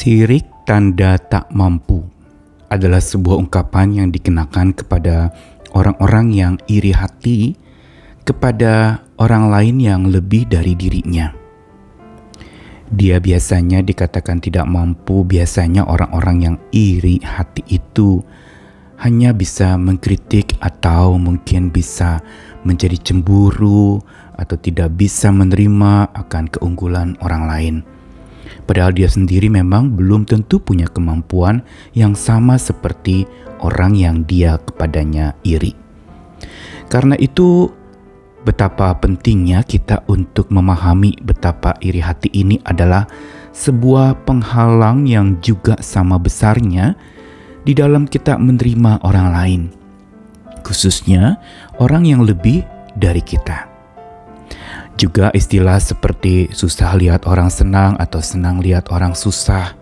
Sirik tanda tak mampu adalah sebuah ungkapan yang dikenakan kepada orang-orang yang iri hati kepada orang lain yang lebih dari dirinya. Dia biasanya dikatakan tidak mampu. Biasanya orang-orang yang iri hati itu hanya bisa mengkritik atau mungkin bisa menjadi cemburu atau tidak bisa menerima akan keunggulan orang lain. Padahal dia sendiri memang belum tentu punya kemampuan yang sama seperti orang yang dia kepadanya iri. Karena itu, betapa pentingnya kita untuk memahami betapa iri hati ini adalah sebuah penghalang yang juga sama besarnya di dalam kita menerima orang lain, khususnya orang yang lebih dari kita. Juga istilah seperti susah lihat orang senang atau senang lihat orang susah,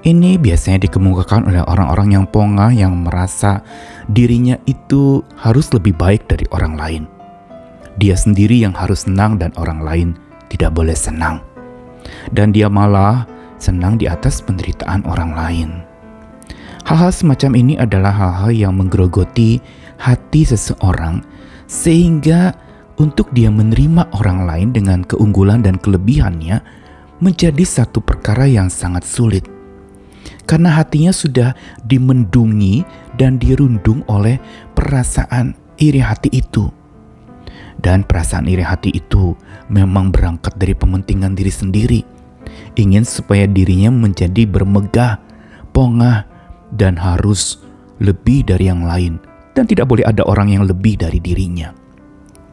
ini biasanya dikemukakan oleh orang-orang yang pongah yang merasa dirinya itu harus lebih baik dari orang lain. Dia sendiri yang harus senang dan orang lain tidak boleh senang. Dan dia malah senang di atas penderitaan orang lain. Hal-hal semacam ini adalah hal-hal yang menggerogoti hati seseorang sehingga untuk dia menerima orang lain dengan keunggulan dan kelebihannya menjadi satu perkara yang sangat sulit. Karena hatinya sudah dimendungi dan dirundung oleh perasaan iri hati itu. Dan perasaan iri hati itu memang berangkat dari pementingan diri sendiri. Ingin supaya dirinya menjadi bermegah, pongah, dan harus lebih dari yang lain. Dan tidak boleh ada orang yang lebih dari dirinya.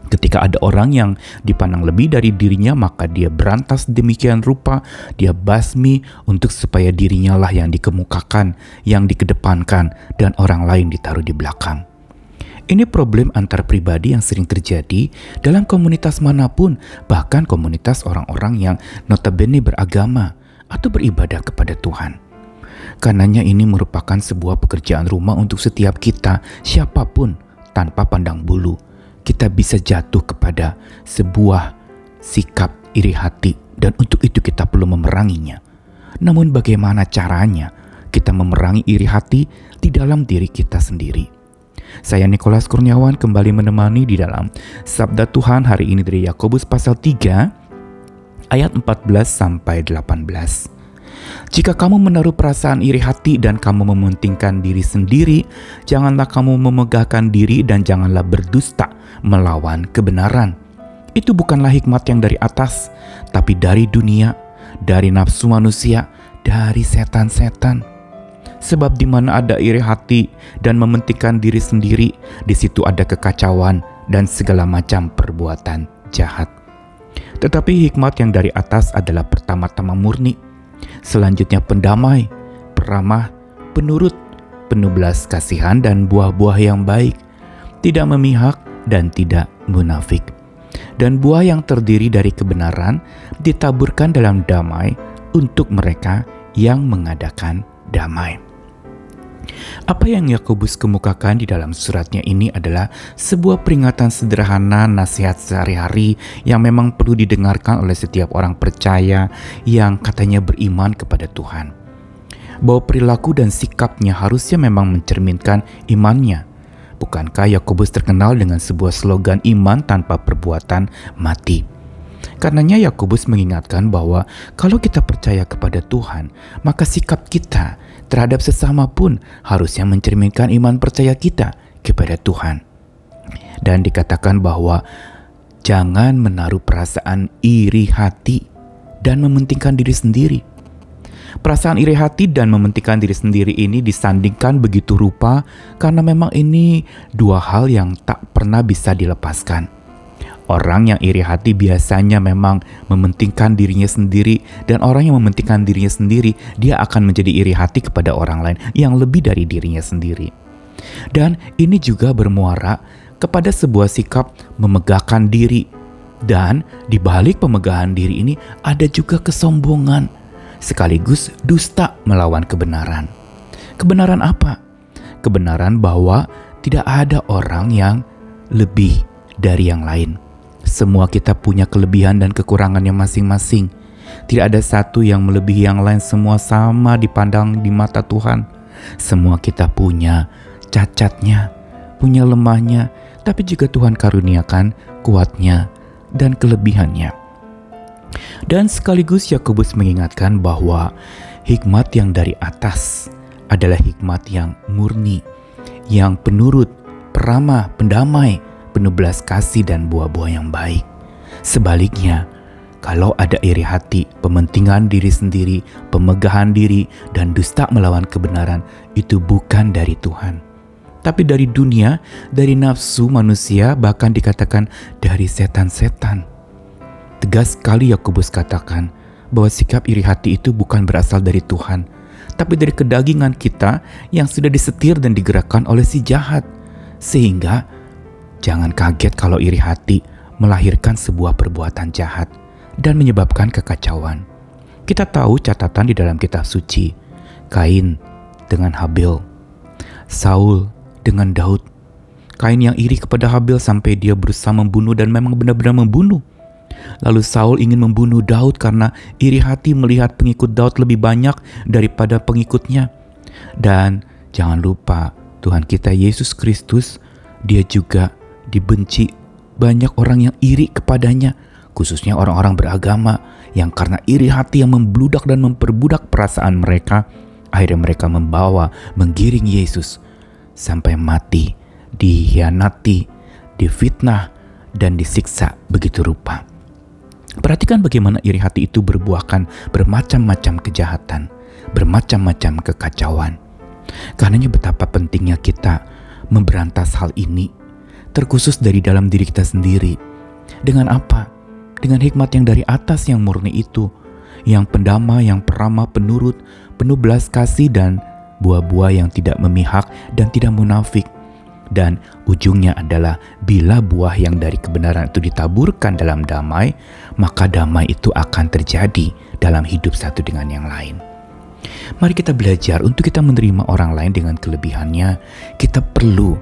Ketika ada orang yang dipandang lebih dari dirinya, maka dia berantas demikian rupa, dia basmi untuk supaya dirinya lah yang dikemukakan, yang dikedepankan, dan orang lain ditaruh di belakang. Ini problem antar pribadi yang sering terjadi dalam komunitas manapun, bahkan komunitas orang-orang yang notabene beragama atau beribadah kepada Tuhan. Karenanya ini merupakan sebuah pekerjaan rumah untuk setiap kita, siapapun, tanpa pandang bulu. Kita bisa jatuh kepada sebuah sikap iri hati dan untuk itu kita perlu memeranginya. Namun bagaimana caranya kita memerangi iri hati di dalam diri kita sendiri? Saya Nikolas Kurniawan kembali menemani di dalam Sabda Tuhan hari ini dari Yakobus pasal 3 ayat 14 sampai 18. Jika kamu menaruh perasaan iri hati dan kamu mementingkan diri sendiri, janganlah kamu memegahkan diri dan janganlah berdusta melawan kebenaran. Itu bukanlah hikmat yang dari atas, tapi dari dunia, dari nafsu manusia, dari setan-setan. Sebab di mana ada iri hati dan mementingkan diri sendiri, di situ ada kekacauan dan segala macam perbuatan jahat. Tetapi hikmat yang dari atas adalah pertama-tama murni, selanjutnya pendamai, peramah, penurut, penuh belas kasihan dan buah-buah yang baik, tidak memihak dan tidak munafik. Dan buah yang terdiri dari kebenaran ditaburkan dalam damai untuk mereka yang mengadakan damai. Apa yang Yakobus kemukakan di dalam suratnya ini adalah sebuah peringatan sederhana, nasihat sehari-hari yang memang perlu didengarkan oleh setiap orang percaya yang katanya beriman kepada Tuhan. Bahwa perilaku dan sikapnya harusnya memang mencerminkan imannya. Bukankah Yakobus terkenal dengan sebuah slogan iman tanpa perbuatan mati? Karenanya Yakobus mengingatkan bahwa kalau kita percaya kepada Tuhan, maka sikap kita terhadap sesama pun harusnya mencerminkan iman percaya kita kepada Tuhan. Dan dikatakan bahwa jangan menaruh perasaan iri hati dan mementingkan diri sendiri. Perasaan iri hati dan mementingkan diri sendiri ini disandingkan begitu rupa karena memang ini dua hal yang tak pernah bisa dilepaskan. Orang yang iri hati biasanya memang mementingkan dirinya sendiri, dan orang yang mementingkan dirinya sendiri, dia akan menjadi iri hati kepada orang lain yang lebih dari dirinya sendiri. Dan ini juga bermuara kepada sebuah sikap memegahkan diri. Dan di balik pemegahan diri ini ada juga kesombongan, sekaligus dusta melawan kebenaran. Kebenaran apa? Kebenaran bahwa tidak ada orang yang lebih dari yang lain. Semua kita punya kelebihan dan kekurangannya masing-masing. Tidak ada satu yang melebihi yang lain, semua sama dipandang di mata Tuhan. Semua kita punya cacatnya, punya lemahnya, tapi juga Tuhan karuniakan kuatnya dan kelebihannya. Dan sekaligus Yakobus mengingatkan bahwa hikmat yang dari atas adalah hikmat yang murni, yang penurut, peramah, pendamai, penuh belas kasih dan buah-buah yang baik. Sebaliknya, kalau ada iri hati, pementingan diri sendiri, pemegahan diri, dan dusta melawan kebenaran, itu bukan dari Tuhan, tapi dari dunia, dari nafsu manusia, bahkan dikatakan dari setan-setan. Tegas sekali Yakobus katakan bahwa sikap iri hati itu bukan berasal dari Tuhan, tapi dari kedagingan kita yang sudah disetir dan digerakkan oleh si jahat. Sehingga jangan kaget kalau iri hati melahirkan sebuah perbuatan jahat dan menyebabkan kekacauan. Kita tahu catatan di dalam kitab suci, Kain dengan Habil, Saul dengan Daud. Kain yang iri kepada Habil sampai dia berusaha membunuh dan memang benar-benar membunuh. Lalu Saul ingin membunuh Daud karena iri hati melihat pengikut Daud lebih banyak daripada pengikutnya. Dan jangan lupa Tuhan kita Yesus Kristus, dia juga dibenci banyak orang yang iri kepadanya, khususnya orang-orang beragama yang karena iri hati yang membludak dan memperbudak perasaan mereka, akhirnya mereka menggiring Yesus sampai mati, dikhianati, difitnah, dan disiksa begitu rupa. Perhatikan bagaimana iri hati itu berbuahkan bermacam-macam kejahatan, bermacam-macam kekacauan. Karenanya betapa pentingnya kita memberantas hal ini, terkhusus dari dalam diri kita sendiri. Dengan apa? Dengan hikmat yang dari atas yang murni itu, yang pendamai, yang peramah, penurut, penuh belas kasih dan buah-buah yang tidak memihak dan tidak munafik. Dan ujungnya adalah bila buah yang dari kebenaran itu ditaburkan dalam damai, maka damai itu akan terjadi dalam hidup satu dengan yang lain. Mari kita belajar untuk kita menerima orang lain dengan kelebihannya. Kita perlu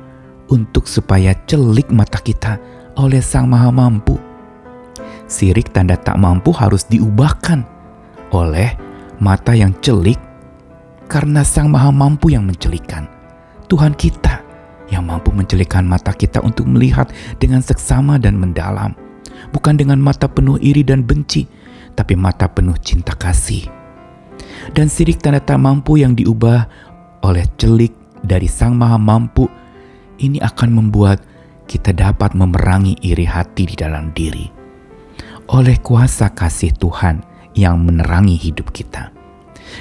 untuk supaya celik mata kita oleh Sang Maha Mampu. Sirik tanda tak mampu harus diubahkan oleh mata yang celik, karena Sang Maha Mampu yang mencelikkan. Tuhan kita yang mampu mencelikkan mata kita untuk melihat dengan seksama dan mendalam, bukan dengan mata penuh iri dan benci, tapi mata penuh cinta kasih. Dan sirik tanda tak mampu yang diubah oleh celik dari Sang Maha Mampu, ini akan membuat kita dapat memerangi iri hati di dalam diri oleh kuasa kasih Tuhan yang menerangi hidup kita.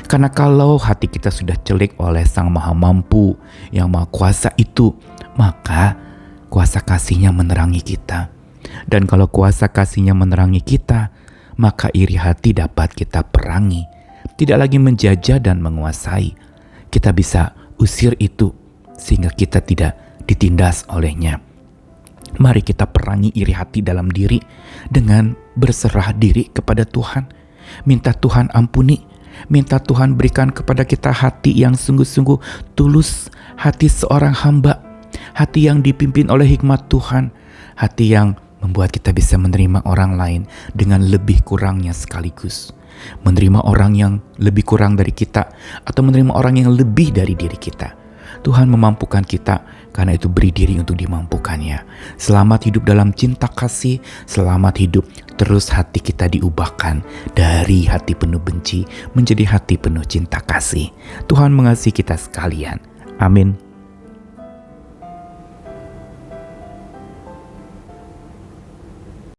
Karena kalau hati kita sudah celik oleh Sang Maha Mampu yang Maha Kuasa itu, maka kuasa kasih-Nya menerangi kita. Dan kalau kuasa kasih-Nya menerangi kita, maka iri hati dapat kita perangi. Tidak lagi menjajah dan menguasai. Kita bisa usir itu sehingga kita tidak ditindas olehnya. Mari kita perangi iri hati dalam diri dengan berserah diri kepada Tuhan. Minta Tuhan ampuni. Minta Tuhan berikan kepada kita hati yang sungguh-sungguh tulus, hati seorang hamba, hati yang dipimpin oleh hikmat Tuhan, hati yang membuat kita bisa menerima orang lain dengan lebih kurangnya sekaligus. Menerima orang yang lebih kurang dari kita atau menerima orang yang lebih dari diri kita. Tuhan memampukan kita, karena itu beri diri untuk dimampukannya. Selamat hidup dalam cinta kasih, selamat hidup terus hati kita diubahkan dari hati penuh benci menjadi hati penuh cinta kasih. Tuhan mengasihi kita sekalian. Amin.